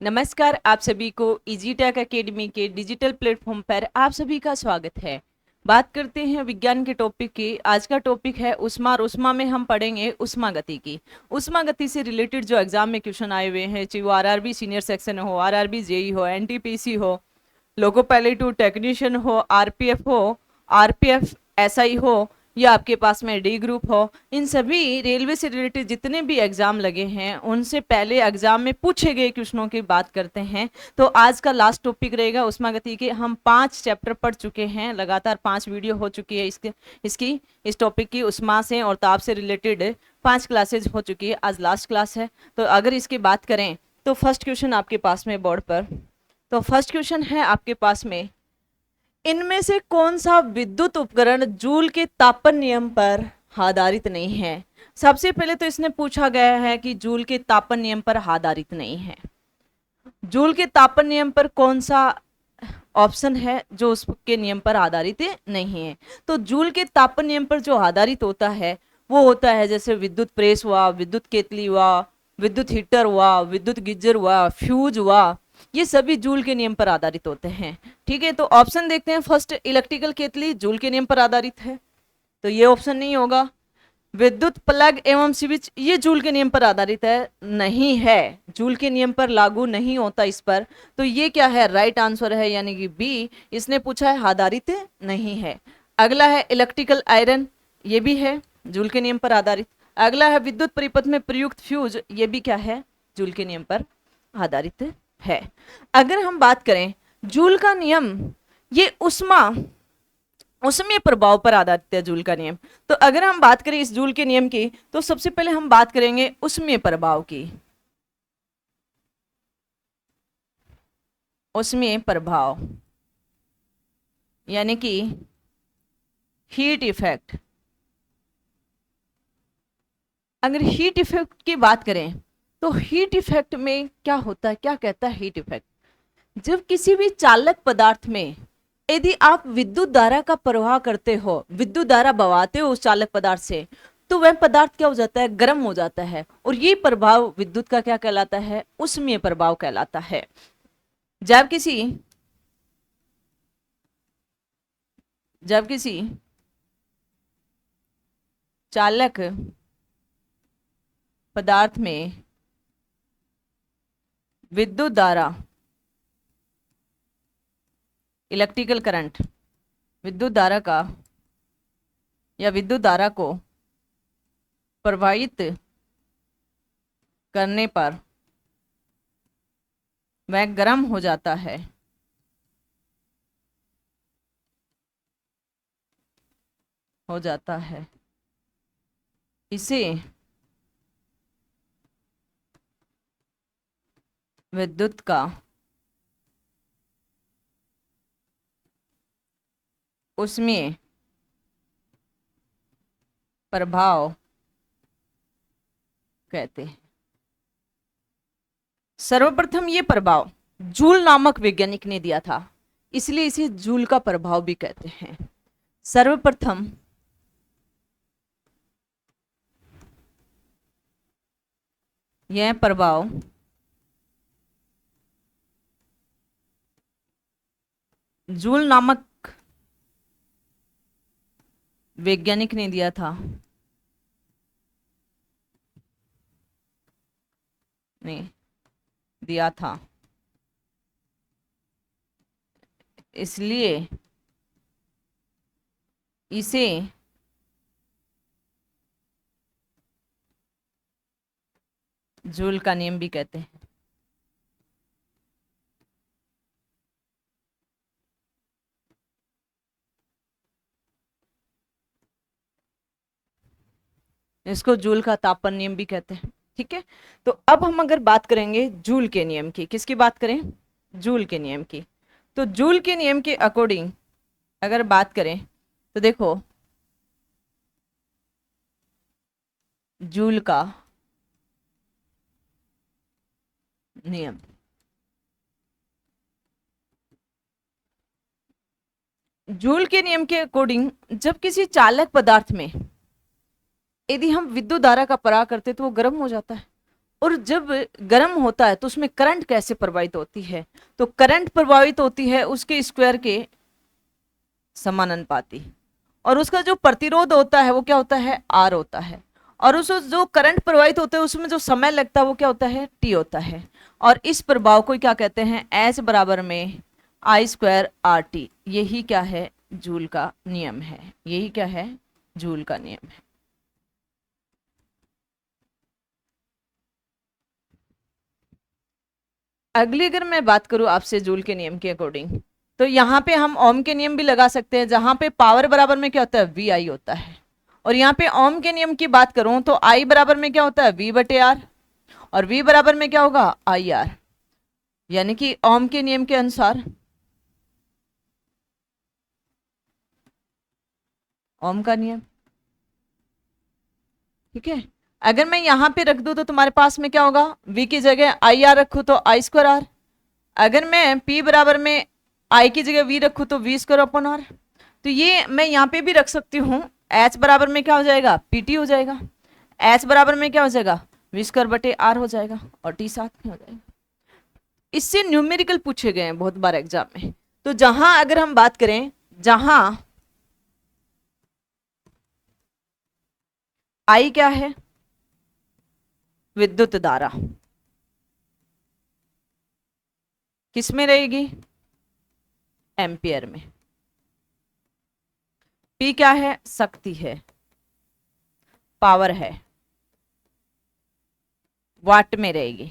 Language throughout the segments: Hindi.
नमस्कार, आप सभी को इजी टेक अकेडमी के डिजिटल प्लेटफॉर्म पर आप सभी का स्वागत है। बात करते हैं विज्ञान के टॉपिक की। आज का टॉपिक है उष्मा और उष्मा में हम पढ़ेंगे उष्मा गति की। उष्मा गति से रिलेटेड जो एग्जाम में क्वेश्चन आए हुए हैं, चाहे वो आरआरबी सीनियर सेक्शन हो, आरआरबी जेई हो, एनटीपीसी हो, लोको पायलट टू टेक्नीशियन हो, आरपीएफ हो, आरपीएफ एसआई हो, या आपके पास में डी ग्रुप हो, इन सभी रेलवे से रिलेटेड जितने भी एग्जाम लगे हैं उनसे पहले एग्जाम में पूछे गए क्वेश्चनों की बात करते हैं। तो आज का लास्ट टॉपिक रहेगा उष्मा गति के। हम 5 चैप्टर पढ़ चुके हैं, लगातार 5 वीडियो हो चुकी है इस टॉपिक की, उष्मा से और ताप से रिलेटेड 5 क्लासेज हो चुकी है। आज लास्ट क्लास है। तो अगर इसकी बात करें तो फर्स्ट क्वेश्चन आपके पास में बोर्ड पर, तो फर्स्ट क्वेश्चन है आपके पास में, इनमें से कौन सा विद्युत उपकरण जूल के तापन नियम पर आधारित नहीं है। सबसे पहले तो इसने पूछा गया है कि जूल के तापन नियम पर आधारित नहीं है। जूल के तापन नियम पर कौन सा ऑप्शन है जो उसके नियम पर आधारित नहीं है। तो जूल के तापन नियम पर जो आधारित होता है वो होता है जैसे विद्युत प्रेस हुआ, विद्युत केतली हुआ, विद्युत हीटर हुआ, विद्युत गीजर हुआ, फ्यूज हुआ, ये सभी जूल के नियम पर आधारित होते हैं। ठीक है, तो ऑप्शन देखते हैं। फर्स्ट, इलेक्ट्रिकल केतली जूल के नियम पर आधारित है, तो ये ऑप्शन नहीं होगा। विद्युत प्लग एवं स्विच, ये जूल के नियम पर आधारित है, नहीं है, जूल के नियम पर लागू नहीं होता इस पर। तो ये क्या है, राइट आंसर है, यानी कि बी। इसने पूछा है आधारित नहीं है। अगला है इलेक्ट्रिकल आयरन, ये भी है जूल के नियम पर आधारित। अगला है विद्युत परिपथ में प्रयुक्त फ्यूज, ये भी क्या है, जूल के नियम पर आधारित है। अगर हम बात करें जूल का नियम, ये उष्मीय प्रभाव पर आधारित है जूल का नियम। तो अगर हम बात करें इस जूल के नियम की, तो सबसे पहले हम बात करेंगे उष्मीय प्रभाव की। उष्मीय प्रभाव यानी कि हीट इफेक्ट। अगर हीट इफेक्ट की बात करें तो हीट इफेक्ट में क्या होता है, क्या कहता है हीट इफेक्ट। जब किसी भी चालक पदार्थ में यदि आप विद्युत धारा का प्रवाह करते हो, विद्युत धारा बहाते हो उस चालक पदार्थ से, तो वह पदार्थ क्या हो जाता है, गर्म हो जाता है। और ये प्रभाव विद्युत का क्या कहलाता है, उष्मीय प्रभाव कहलाता है। जब किसी चालक पदार्थ में विद्युत धारा, इलेक्ट्रिकल करंट, विद्युत धारा का या विद्युत धारा को प्रवाहित करने पर वह गर्म हो जाता है, इसे विद्युत का उष्मीय प्रभाव कहते हैं। सर्वप्रथम ये प्रभाव जूल नामक वैज्ञानिक ने दिया था, इसलिए इसे जूल का प्रभाव भी कहते हैं। सर्वप्रथम यह प्रभाव जूल नामक वैज्ञानिक ने दिया था, इसलिए इसे जूल का नियम भी कहते हैं। इसको जूल का तापन नियम भी कहते हैं। ठीक है, तो अब हम अगर बात करेंगे जूल के नियम की, किसकी बात करें, जूल के नियम की। तो जूल के नियम के अकॉर्डिंग अगर बात करें तो देखो, जूल का नियम, जूल के नियम के अकॉर्डिंग जब किसी चालक पदार्थ में यदि हम विद्युत धारा का प्रवाह करते तो वो गर्म हो जाता है। और जब गर्म होता है तो उसमें करंट कैसे प्रवाहित होती है, तो करंट प्रवाहित होती है उसके स्क्वायर के समानुपाती, और उसका जो प्रतिरोध होता है वो क्या होता है, आर होता है, और उस जो करंट प्रवाहित होता है उसमें जो समय लगता है वो क्या होता है, टी होता है। और इस प्रभाव को क्या कहते हैं, एच बराबर में आई स्क्वायर आर टी। यही क्या है, जूल का नियम है। यही क्या है, जूल का नियम है। अगली अगर मैं बात करूं आपसे जूल के नियम के अकॉर्डिंग, तो यहाँ पे हम ओम के नियम भी लगा सकते हैं, जहां पे पावर बराबर में क्या होता है, वी आई होता है। और यहाँ पे ओम के नियम की बात करूं तो आई बराबर में क्या होता है, वी बटे आर, और वी बराबर में क्या होगा, आई आर। यानी कि ओम के नियम के अनुसार, ओम का नियम, ठीक है, अगर मैं यहां पे रख दूं तो तुम्हारे पास में क्या होगा, v की जगह आई आर रखूं तो आई स्क्वायर आर। अगर मैं p बराबर में i की जगह v रखूं तो v स्क्वायर अपॉन आर। तो ये मैं यहाँ पे भी रख सकती हूँ, h बराबर में क्या हो जाएगा, pt हो जाएगा, h बराबर में क्या हो जाएगा, v स्क्वायर बटे r हो जाएगा, और t साथ में हो जाएगा। इससे न्यूमेरिकल पूछे गए हैं बहुत बार एग्जाम में। तो जहां अगर हम बात करें, जहां आई क्या है, विद्युत धारा, किस में रहेगी, एम्पियर में। पी क्या है, शक्ति है, पावर है, वाट में रहेगी।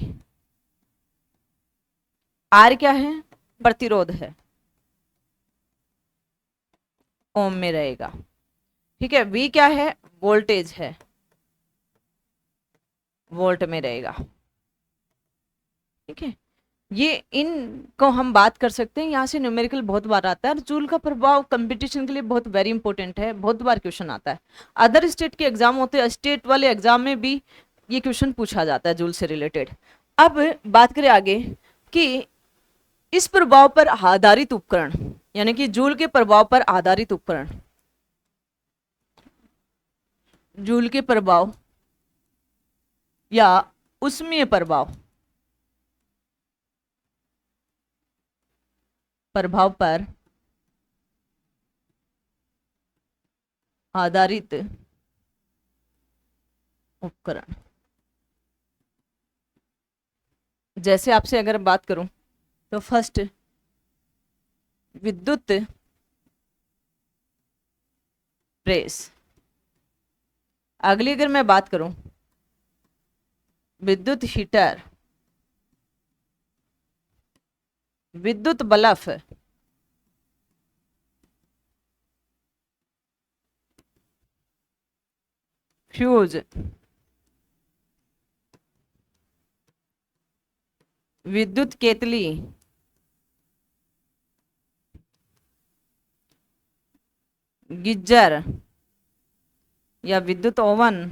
आर क्या है, प्रतिरोध है, ओम में रहेगा। ठीक है, वी क्या है, वोल्टेज है, वोल्ट में रहेगा। ठीक है, ये इनको हम बात कर सकते हैं। यहाँ से न्यूमेरिकल बहुत बार आता है, और जूल का प्रभाव कंपटीशन के लिए बहुत वेरी इंपॉर्टेंट है, बहुत बार क्वेश्चन आता है। अदर स्टेट के एग्जाम होते हैं, स्टेट वाले एग्जाम में भी ये क्वेश्चन पूछा जाता है जूल से रिलेटेड। अब बात करें आगे कि इस प्रभाव पर आधारित उपकरण, यानी कि जूल के प्रभाव पर आधारित उपकरण, जूल के प्रभाव या उष्मीय प्रभाव, प्रभाव पर आधारित उपकरण, जैसे आपसे अगर बात करूं तो फर्स्ट विद्युत प्रेस, अगली अगर मैं बात करूं विद्युत हीटर, विद्युत बल्ब, फ्यूज, विद्युत केतली, गीजर या विद्युत ओवन,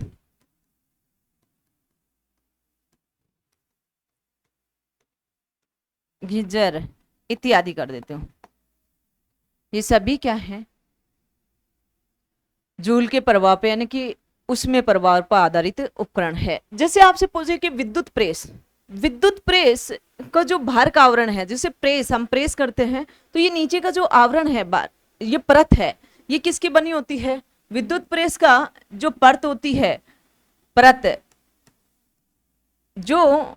गीजर इत्यादि कर देते हूं। ये सभी क्या है, जूल के प्रभाव पे यानी कि उसमें प्रभाव पर आधारित उपकरण है। जैसे आपसे पूछे कि विद्युत प्रेस, विद्युत प्रेस का जो बाहर का आवरण है, जैसे प्रेस हम प्रेस करते हैं तो ये नीचे का जो आवरण है, ये परत है, ये किसकी बनी होती है, विद्युत प्रेस का जो परत होती है, परत, जो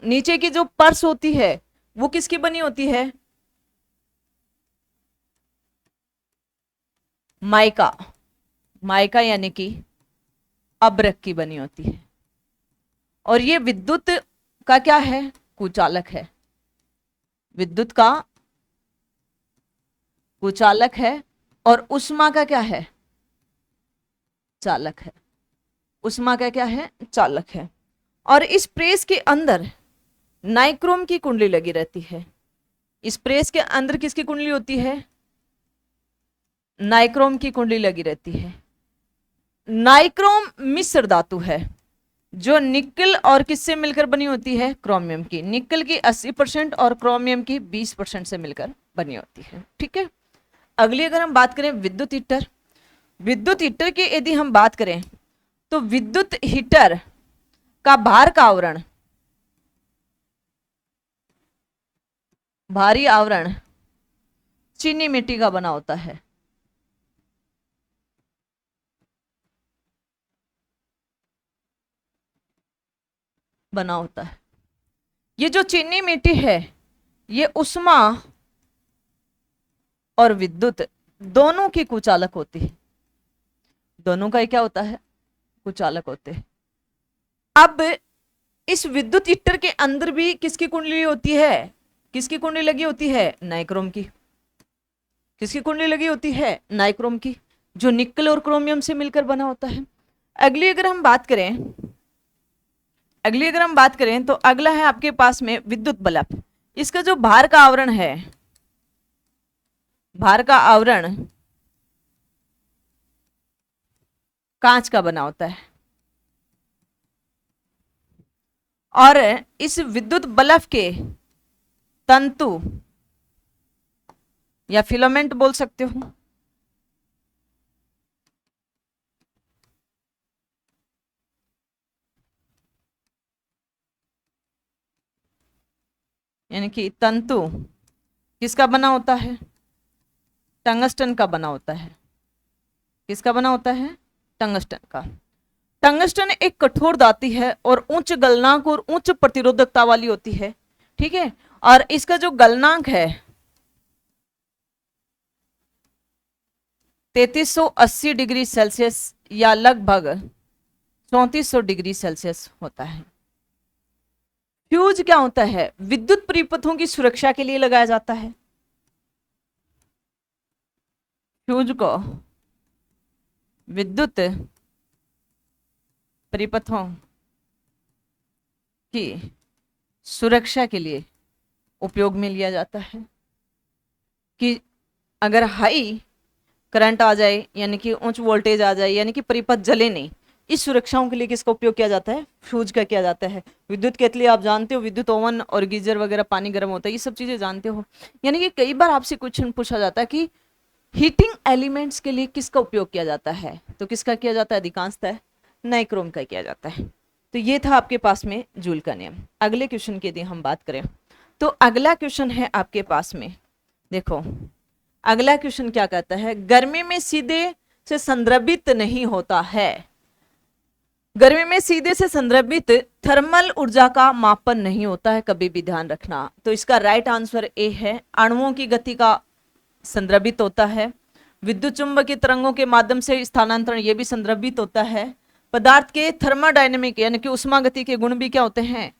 नीचे की जो पर्स होती है वो किसकी बनी होती है, माइका, माइका यानी कि अब्रक की बनी होती है। और ये विद्युत का क्या है, कुचालक है, विद्युत का कुचालक है, और उष्मा का क्या है, चालक है, उष्मा का क्या है, चालक है। और इस प्रेस के अंदर नाइक्रोम की कुंडली लगी रहती है। इस प्रेस के अंदर किसकी कुंडली होती है, नाइक्रोम की कुंडली लगी रहती है। नाइक्रोम मिश्र धातु है जो निकल और किससे मिलकर बनी होती है, क्रोमियम की। निकल की 80% और क्रोमियम की 20% से मिलकर बनी होती है। ठीक है, अगली अगर हम बात करें विद्युत हीटर, विद्युत हीटर की यदि हम बात करें तो विद्युत हीटर का बाहर का आवरण भारी आवरण चीनी मिट्टी का बना होता है। बना होता है। ये जो चीनी मिट्टी है ये उष्मा और विद्युत दोनों की कुचालक होती है। दोनों का ही क्या होता है? कुचालक होते हैं। अब इस विद्युत हीटर के अंदर भी किसकी कुंडली होती है? किसकी कुंडली लगी होती है? नाइक्रोम की। किसकी कुंडली लगी होती है? नाइक्रोम की, जो निकल और क्रोमियम से मिलकर बना होता है। अगली अगर हम बात करें तो अगला है आपके पास में विद्युत बल्ब। इसका जो भार का आवरण है, भार का आवरण कांच का बना होता है। और इस विद्युत बल्ब के तंतु या फिलामेंट बोल सकते हो, यानी कि तंतु किसका बना होता है? टंगस्टन का बना होता है। किसका बना होता है? टंगस्टन का। टंगस्टन एक कठोर धातु है और उच्च गलनांक और उच्च प्रतिरोधकता वाली होती है। ठीक है। और इसका जो गलनांक है 3380 डिग्री सेल्सियस या लगभग 3400 डिग्री सेल्सियस होता है। फ्यूज क्या होता है? विद्युत परिपथों की सुरक्षा के लिए लगाया जाता है। फ्यूज को विद्युत परिपथों की सुरक्षा के लिए उपयोग में लिया जाता है कि अगर हाई करंट आ जाए, यानी कि उच्च वोल्टेज आ जाए, यानी कि परिपथ जले नहीं, इस सुरक्षाओं के लिए किसका उपयोग किया जाता है? फ्यूज का किया जाता है। विद्युत केतली आप जानते हो, विद्युत ओवन और गीजर वगैरह, पानी गर्म होता है, ये सब चीजें जानते हो। यानी कि कई बार आपसे क्वेश्चन पूछा जाता है कि हीटिंग एलिमेंट्स के लिए किसका उपयोग किया जाता है, तो किसका किया जाता है? अधिकांशतः नाइक्रोम का किया जाता है। तो ये था आपके पास में जूल का नियम। अगले क्वेश्चन की यदि हम बात करें तो अगला क्वेश्चन है आपके पास में, देखो अगला क्वेश्चन क्या कहता है? गर्मी में सीधे से संद्रवित नहीं होता है। गर्मी में सीधे से संद्रवित थर्मल ऊर्जा का मापन नहीं होता है, कभी भी ध्यान रखना। तो इसका राइट आंसर ए है। अणुओं की गति का संद्रवित होता है। विद्युत चुंबकीय तरंगों के माध्यम से स्थानांतरण, ये भी संद्रवित होता है। पदार्थ के थर्मोडायनेमिक यानी कि उष्मागति के गुण भी क्या होते हैं?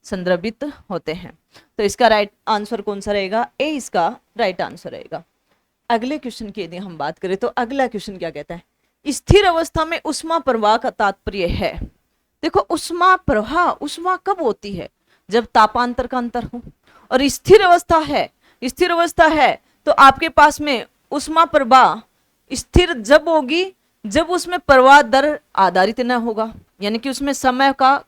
संद्रवित होते हैं। तो इसका राइट आंसर कौन सा रहेगा? ए इसका राइट आंसर रहेगा। अगले क्वेश्चन की यदि हम बात करें तो अगला क्वेश्चन क्या कहता है? स्थिर अवस्था में उष्मा प्रवाह का तात्पर्य है। देखो उष्मा प्रवाह, उष्मा कब होती है? जब तापांतर का अंतर हो। और स्थिर अवस्था है, स्थिर अवस्था है तो आपके पास में उष्मा प्रवाह स्थिर जब होगी जब उसमें प्रवाह दर आधारित न होगा, यानी कि उसमें समय का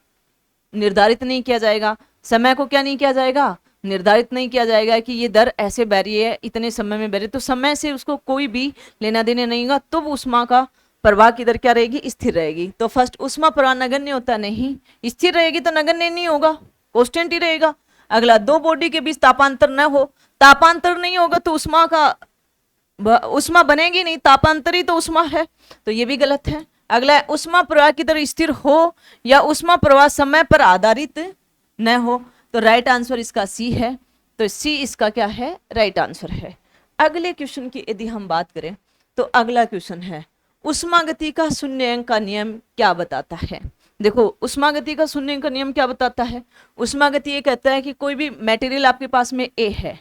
निर्धारित नहीं किया जाएगा। समय को क्या नहीं किया जाएगा? निर्धारित नहीं किया जाएगा कि ये दर ऐसे बह रही है, इतने समय में बह रही है, तो समय से उसको कोई भी लेना देना नहीं होगा। तो उष्मा का प्रवाह की दर क्या रहेगी? स्थिर रहेगी। तो फर्स्ट उष्मा प्रवाह नगण्य होता नहीं, स्थिर रहेगी तो नगण्य नहीं होगा, कांस्टेंट ही रहेगा। अगला, दो बॉडी के बीच तापांतर न हो, तापांतर नहीं होगा तो उष्मा बनेगी नहीं, तापांतर ही तो उष्मा है, तो ये भी गलत है। अगला है उष्मा प्रवाह की दर स्थिर हो या उष्मा प्रवाह समय पर आधारित न हो, तो राइट आंसर इसका सी है। तो सी इसका क्या है? राइट आंसर है। अगले क्वेश्चन की यदि हम बात करें तो अगला क्वेश्चन है उष्मागति का शून्य अंक का नियम क्या बताता है। देखो उष्मागति का शून्य अंक का नियम क्या बताता है? उष्मागति ये कहता है कि कोई भी मटेरियल आपके पास में ए है,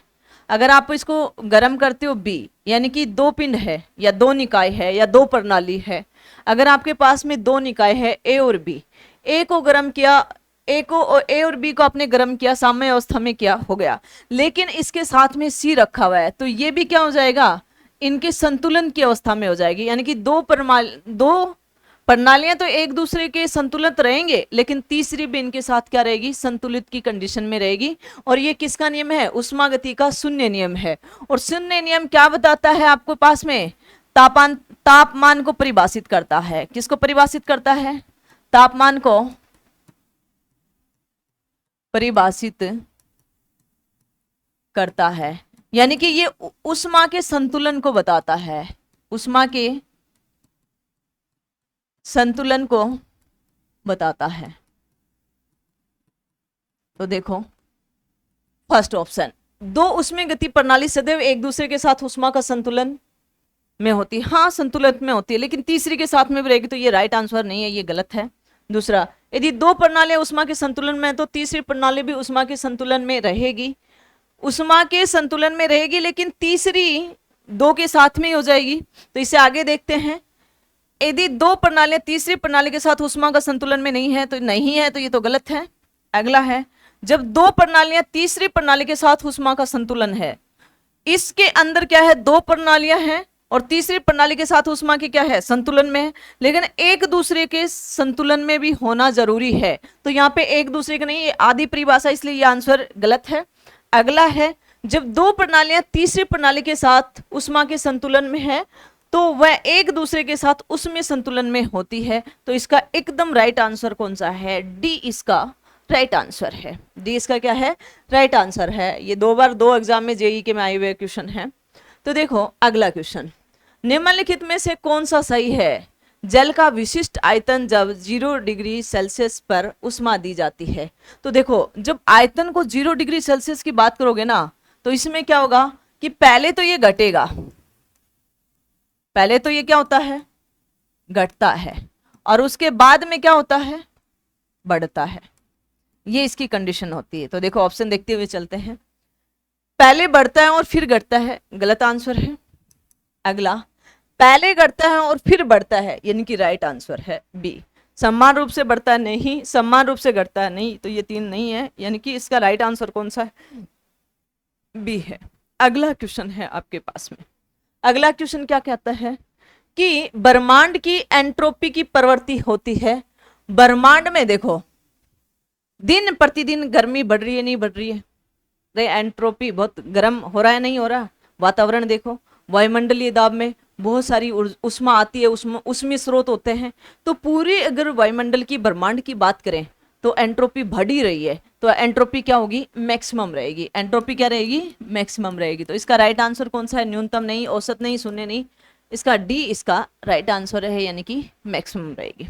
अगर आप इसको गर्म करते हो बी, यानी कि दो पिंड है या दो निकाय है या दो प्रणाली है, अगर आपके पास में दो निकाय है ए और बी, ए को गर्म किया, ए और बी को आपने गर्म किया, साम्य अवस्था में क्या हो गया, लेकिन इसके साथ में सी रखा हुआ है, तो ये भी क्या हो जाएगा? इनके संतुलन की अवस्था में हो जाएगी। यानी कि दो प्रणालियां तो एक दूसरे के संतुलित रहेंगे, लेकिन तीसरी भी इनके साथ क्या रहेगी? संतुलित की कंडीशन में रहेगी। और ये किसका नियम है? उष्मागति का शून्य नियम है। और शून्य नियम क्या बताता है? आपके पास में तापमान को परिभाषित करता है। किसको परिभाषित करता है? तापमान को परिभाषित करता है, यानी कि ये उष्मा के संतुलन को बताता है, उष्मा के संतुलन को बताता है। तो देखो फर्स्ट ऑप्शन, दो उष्मीय गति प्रणाली सदैव एक दूसरे के साथ उष्मा का संतुलन में होती है। हाँ संतुलन में होती है, लेकिन तीसरी के साथ में भी रहेगी, तो ये राइट आंसर नहीं है, ये गलत है। दूसरा, यदि दो प्रणालियां उष्मा के संतुलन में है तो तीसरी प्रणाली भी उष्मा के संतुलन में रहेगी, उष्मा के संतुलन में रहेगी, लेकिन तीसरी दो के साथ में ही हो जाएगी। तो इसे आगे देखते हैं, यदि दो प्रणालियां तीसरी प्रणाली के साथ उष्मा का संतुलन में नहीं है तो ये तो गलत है। अगला है, जब दो प्रणालियां तीसरी प्रणाली के साथ उष्मा का संतुलन है, इसके अंदर क्या है, दो प्रणालियां हैं और तीसरी प्रणाली के साथ उष्मा की क्या है, संतुलन में है, लेकिन एक दूसरे के संतुलन में भी होना जरूरी है। तो यहाँ पे एक दूसरे का नहीं, ये आदि परिभाषा, इसलिए ये आंसर गलत है। अगला है, जब दो प्रणालियां तीसरी प्रणाली के साथ उष्मा के संतुलन में है तो वह एक दूसरे के साथ उसमें संतुलन में होती है। तो इसका एकदम राइट आंसर कौन सा है, डी इसका राइट आंसर है। डी इसका क्या है, राइट आंसर है। ये दो बार दो एग्जाम में जेई के में आए हुए क्वेश्चन है। तो देखो अगला क्वेश्चन, निम्नलिखित में से कौन सा सही है, जल का विशिष्ट आयतन जब 0 डिग्री सेल्सियस पर उष्मा दी जाती है। तो देखो जब आयतन को 0 डिग्री सेल्सियस की बात करोगे ना, तो इसमें क्या होगा कि पहले तो ये घटेगा, पहले तो ये क्या होता है, घटता है, और उसके बाद में क्या होता है, बढ़ता है। ये इसकी कंडीशन होती है। तो देखो ऑप्शन देखते हुए चलते हैं, पहले बढ़ता है और फिर घटता है, गलत आंसर है। अगला, पहले घटता है और फिर बढ़ता है, यानी कि राइट आंसर है बी। समान रूप से बढ़ता है नहीं, समान रूप से घटता है नहीं, तो ये तीन नहीं है, यानी कि इसका राइट आंसर कौन सा है, बी है। अगला क्वेश्चन है आपके पास में, अगला क्वेश्चन क्या कहता है कि ब्रह्मांड की एंट्रोपी की प्रवृत्ति होती है। ब्रह्मांड में देखो दिन प्रतिदिन गर्मी बढ़ रही है, नहीं बढ़ रही है, एंट्रोपी बहुत गर्म हो रहा है, नहीं हो रहा। वातावरण देखो, वायुमंडलीय दाब में बहुत सारी उष्मा आती है, उसमें स्रोत होते हैं। तो पूरी अगर वायुमंडल की ब्रह्मांड की बात करें तो एंट्रोपी बढ़ ही रही है, तो एंट्रोपी क्या होगी, मैक्सिमम रहेगी। एंट्रोपी क्या रहेगी, मैक्सिमम रहेगी। तो इसका राइट आंसर कौन सा है, न्यूनतम नहीं, औसत नहीं, शून्य नहीं, इसका डी इसका राइट आंसर है, यानी कि मैक्सिमम रहेगी।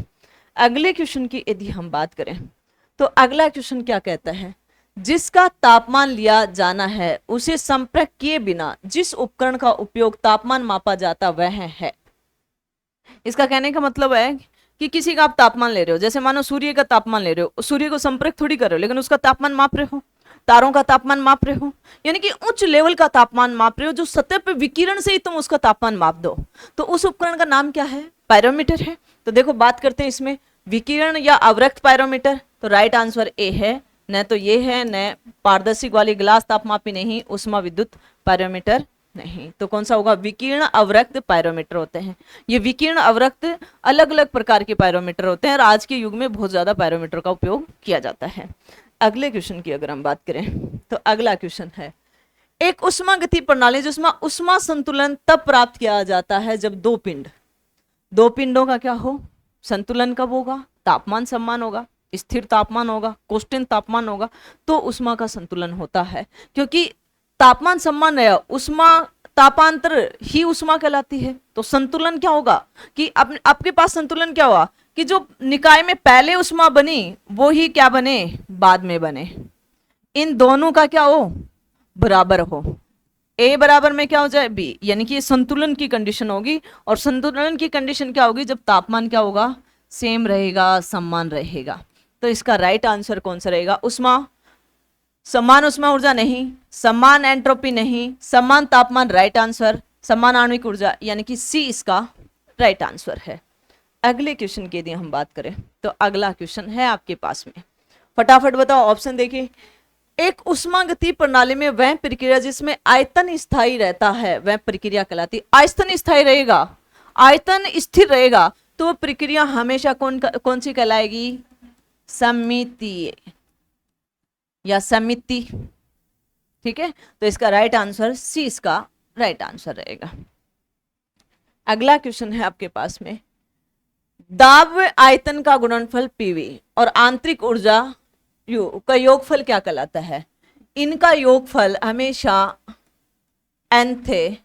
अगले क्वेश्चन की यदि हम बात करें तो अगला क्वेश्चन क्या कहता है, जिसका तापमान लिया जाना है उसे संपर्क किए बिना जिस उपकरण का उपयोग तापमान मापा जाता वह है। इसका कहने का मतलब है कि किसी का आप तापमान ले रहे हो, जैसे मानो सूर्य का तापमान ले रहे हो, सूर्य को संपर्क थोड़ी कर रहे हो, लेकिन उसका तापमान माप रहे हो, तारों का तापमान माप रहे हो, यानी कि उच्च लेवल का तापमान माप रहे हो, जो सतह पे विकिरण से ही तुम उसका तापमान माप दो। तो उस उपकरण का नाम क्या है, पायरोमीटर है। तो देखो बात करते हैं इसमें विकिरण या अवरक्त पायरोमीटर, तो राइट आंसर ए है, न तो ये है, न पारदर्शिक वाली ग्लास तापमापी नहीं, उष्मा विद्युत पायरोमीटर नहीं। तो कौन सा होगा, विकिरण अवरक्त पायरोमीटर होते हैं। ये विकिरण अवरक्त अलग अलग प्रकार के पायरोमीटर होते हैं और आज के युग में बहुत ज्यादा पायरोमीटर का उपयोग किया जाता है। अगले क्वेश्चन की अगर हम बात करें तो अगला क्वेश्चन है, एक उष्मा गति प्रणाली जिसमें उष्मा संतुलन तब प्राप्त किया जाता है जब दो पिंडों का क्या हो, संतुलन कब होगा, तापमान समान होगा, स्थिर तापमान होगा, कांस्टेंट तापमान होगा, तो उष्मा का संतुलन होता है। क्योंकि तापमान समान रहा, उष्मा तापांतर ही उष्मा कहलाती है। तो संतुलन क्या होगा कि आपके पास संतुलन क्या हुआ कि जो निकाय में पहले उष्मा बनी वो ही क्या बने, बाद में बने, इन दोनों का क्या हो, बराबर हो। ए बराबर में क्या हो जाए, बी, यानी कि ये संतुलन की कंडीशन होगी। और संतुलन की कंडीशन क्या होगी, जब तापमान क्या होगा, सेम रहेगा, समान रहेगा। तो इसका राइट आंसर कौन सा रहेगा, उष्मा, समान उष्मा ऊर्जा नहीं, समान एंट्रोपी नहीं, समान तापमान राइट आंसर, समान आणविक ऊर्जा, यानी कि सी इसका राइट आंसर है। अगले क्वेश्चन की यदि हम बात करें तो अगला क्वेश्चन है आपके पास में, फटाफट बताओ, ऑप्शन देखिए। एक उष्मागतिकीय प्रणाली में वह प्रक्रिया जिसमें आयतन स्थायी रहता है वह प्रक्रिया कहलाती है। आयतन स्थायी रहेगा, आयतन स्थिर रहेगा, तो वह प्रक्रिया हमेशा कौन सी कहलाएगी, समितीय या समिति। ठीक है, तो इसका राइट आंसर सी इसका राइट आंसर रहेगा। अगला क्वेश्चन है आपके पास में, दाब आयतन का गुणनफल पीवी और आंतरिक ऊर्जा यू का योगफल क्या कहलाता है। इनका योगफल हमेशा एंथेलेपी।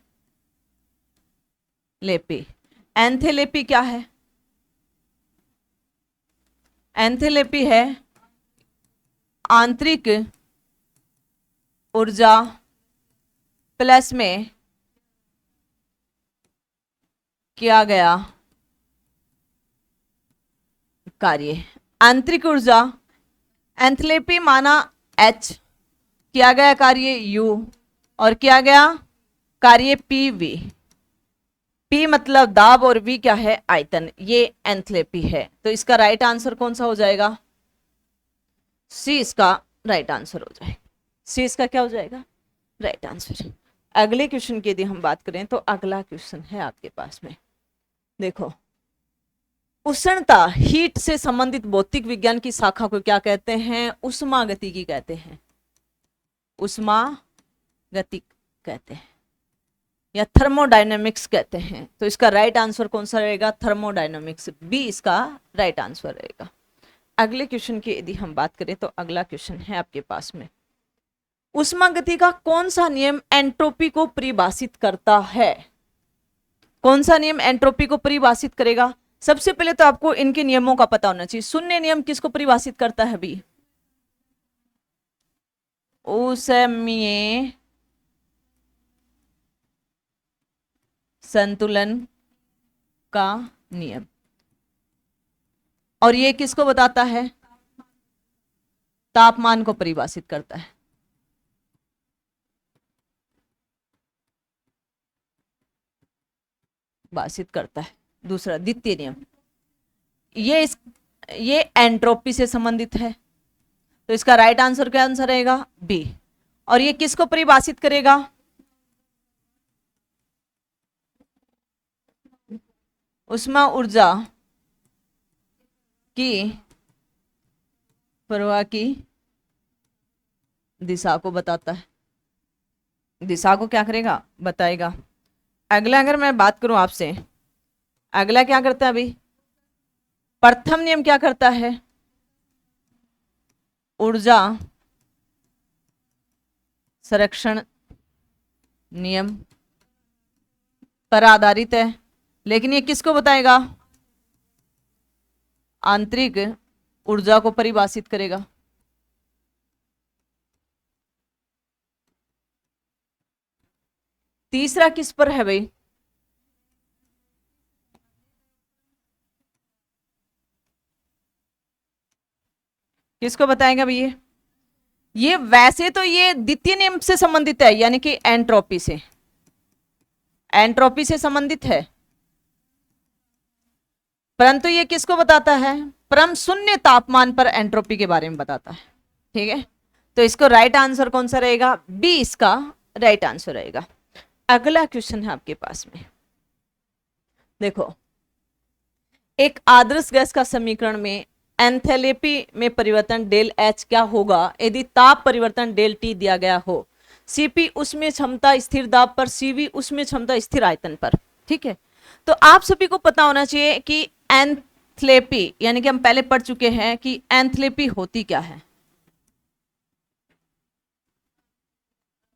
एंथेलेपी क्या है? एंथेलेपी है आंतरिक ऊर्जा प्लस में किया गया कार्य। आंतरिक ऊर्जा एंथैल्पी माना H, किया गया कार्य U और किया गया कार्य PV। P मतलब दाब और V क्या है? आयतन। ये एंथैल्पी है। तो इसका राइट आंसर कौन सा हो जाएगा? C इसका राइट आंसर हो जाएगा। C इसका क्या हो जाएगा? Right answer. अगले क्वेश्चन की यदि हम बात करें तो अगला क्वेश्चन है आपके पास में, देखो, उष्णता हीट से संबंधित भौतिक विज्ञान की शाखा को क्या कहते हैं? उष्मागतिकी कहते हैं। उष्मागतिक कहते हैं या थर्मोडायनेमिक्स कहते हैं। तो इसका राइट आंसर कौन सा रहेगा? थर्मोडायनेमिक्स। बी इसका राइट आंसर रहेगा। अगले क्वेश्चन की यदि हम बात करें तो अगला क्वेश्चन है आपके पास में, उष्मागति का कौन सा नियम एंट्रोपी को परिभाषित करता है? कौन सा नियम एंट्रोपी को परिभाषित करेगा? सबसे पहले तो आपको इनके नियमों का पता होना चाहिए। शून्य नियम किसको परिभाषित करता है अभी? ऊष्मीय संतुलन का नियम। और ये किसको बताता है? तापमान को परिभाषित करता है। भाषित करता है। दूसरा द्वितीय नियम, ये एंट्रोपी से संबंधित है। तो इसका राइट आंसर क्या आंसर रहेगा? बी। और ये किसको परिभाषित करेगा? उष्मा ऊर्जा की प्रवाह की दिशा को बताता है। दिशा को क्या करेगा? बताएगा। अगला अगर मैं बात करूं आपसे, अगला क्या करता है अभी? प्रथम नियम क्या करता है? ऊर्जा संरक्षण नियम पर आधारित है, लेकिन ये किसको बताएगा? आंतरिक ऊर्जा को परिभाषित करेगा। तीसरा किस पर है भाई? किसको बताएगा भैया? ये वैसे तो ये द्वितीय नियम से संबंधित है, यानी कि एंट्रोपी से, एंट्रोपी से संबंधित है, परंतु ये किसको बताता है? परम शून्य तापमान पर एंट्रोपी के बारे में बताता है। ठीक है, तो इसको राइट आंसर कौन सा रहेगा? बी इसका राइट आंसर रहेगा। अगला क्वेश्चन है आपके पास में, देखो, एक आदर्श गैस का समीकरण में एंथैल्पी में परिवर्तन डेल एच क्या होगा यदि ताप परिवर्तन डेल टी दिया गया हो? सीपी उसमें क्षमता स्थिर दाब पर, सीवी उसमें क्षमता स्थिर आयतन पर। ठीक है, तो आप सभी को पता होना चाहिए कि एंथैल्पी, यानी कि हम पहले पढ़ चुके हैं कि एंथैल्पी होती क्या है।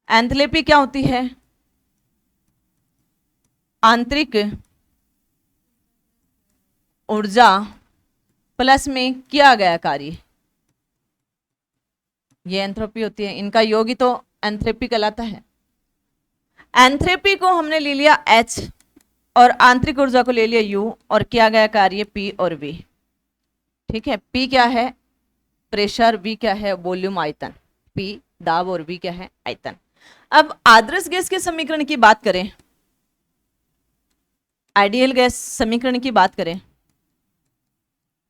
एंथैल्पी क्या होती है? आंतरिक ऊर्जा प्लस में किया गया कार्य, ये एंथैल्पी होती है। इनका योग ही तो एंथैल्पी कहलाता है। एंथैल्पी को हमने ले लिया H और आंतरिक ऊर्जा को ले लिया U और किया गया कार्य P और V। ठीक है, P क्या है? प्रेशर, V क्या है? वॉल्यूम आयतन। P दाब और V क्या है? आयतन। अब आदर्श गैस के समीकरण की बात करें, आइडियल गैस समीकरण की बात करें,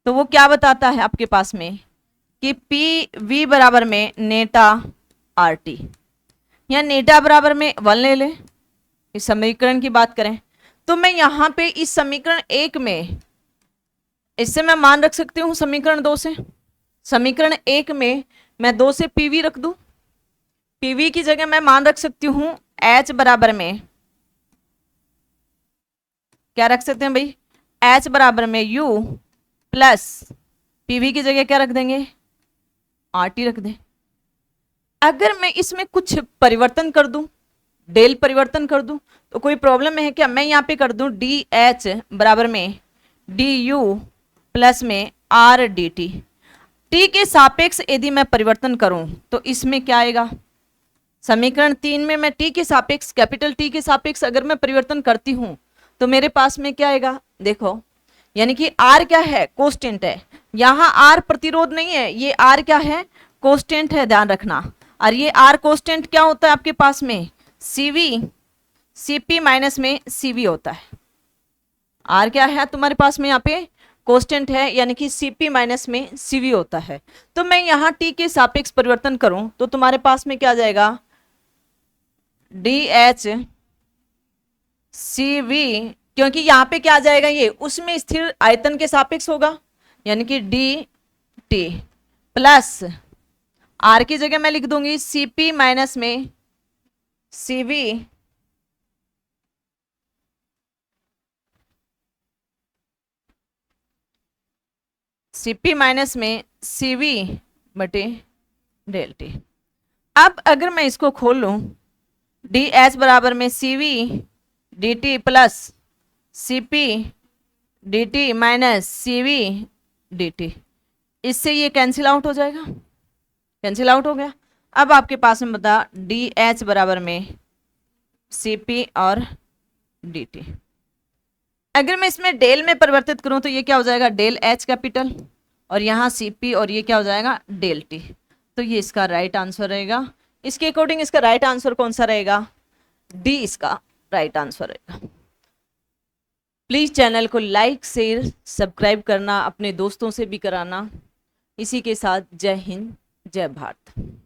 तो वो क्या बताता है आपके पास में कि पी वी बराबर में नेटा आर टी, या नेटा बराबर में 1 ले ले। इस समीकरण की बात करें तो मैं यहां पे इस समीकरण 1 में, इससे मैं मान रख सकती हूं समीकरण 2 से। समीकरण 1 में मैं 2 से पीवी रख दूं, पीवी की जगह मैं मान रख सकती हूं एच बराबर में, क्या रख सकते हैं भाई? एच बराबर में यू प्लस पीवी की जगह क्या रख देंगे? आर टी रख दें। अगर मैं इसमें कुछ परिवर्तन कर दूं, डेल परिवर्तन कर दूं, तो कोई प्रॉब्लम है क्या? मैं यहाँ पे कर दूं डी एच बराबर में डी यू प्लस में आर डी टी। टी के सापेक्ष यदि मैं परिवर्तन करूं तो इसमें क्या आएगा? समीकरण 3 में मैं टी के सापेक्ष, कैपिटल टी के सापेक्ष अगर मैं परिवर्तन करती हूं तो मेरे पास में क्या आएगा? देखो, यानी कि आर क्या है? कांस्टेंट है। यहां आर प्रतिरोध नहीं है, ये आर क्या है? कांस्टेंट है, ध्यान रखना। और ये आर कांस्टेंट क्या होता है आपके पास में? सीवी, सीपी माइनस में सीवी होता है। आर क्या है तुम्हारे पास में? यहाँ पे कांस्टेंट है, यानी कि सीपी माइनस में सीवी होता है। तो मैं यहाँ टी के सापेक्ष परिवर्तन करूं तो तुम्हारे पास में क्या आ जाएगा? डी एच सी वी, क्योंकि यहाँ पे क्या आ जाएगा? ये उसमें स्थिर आयतन के सापेक्ष होगा, यानी कि डी टी प्लस आर की जगह मैं लिख दूंगी सीपी माइनस में सीवी सीपी माइनस में सीवी बटे डेल टी। अब अगर मैं इसको खोल लूं, डी एच बराबर में CV D T plus CP D T minus CV D T, इससे ये कैंसिल आउट हो जाएगा। कैंसिल आउट हो गया। अब आपके पास में बता डी एच बराबर में सीपी और डी टी। अगर मैं इसमें डेल में परिवर्तित करूं तो ये क्या हो जाएगा? डेल एच कैपिटल, और यहाँ सीपी, और ये क्या हो जाएगा? Del T. तो ये इसका राइट आंसर रहेगा। इसके अकॉर्डिंग इसका राइट आंसर कौन सा रहेगा? डी इसका राइट आंसर रहेगा। प्लीज चैनल को लाइक, शेयर, सब्सक्राइब करना, अपने दोस्तों से भी कराना। इसी के साथ जय हिंद, जय भारत।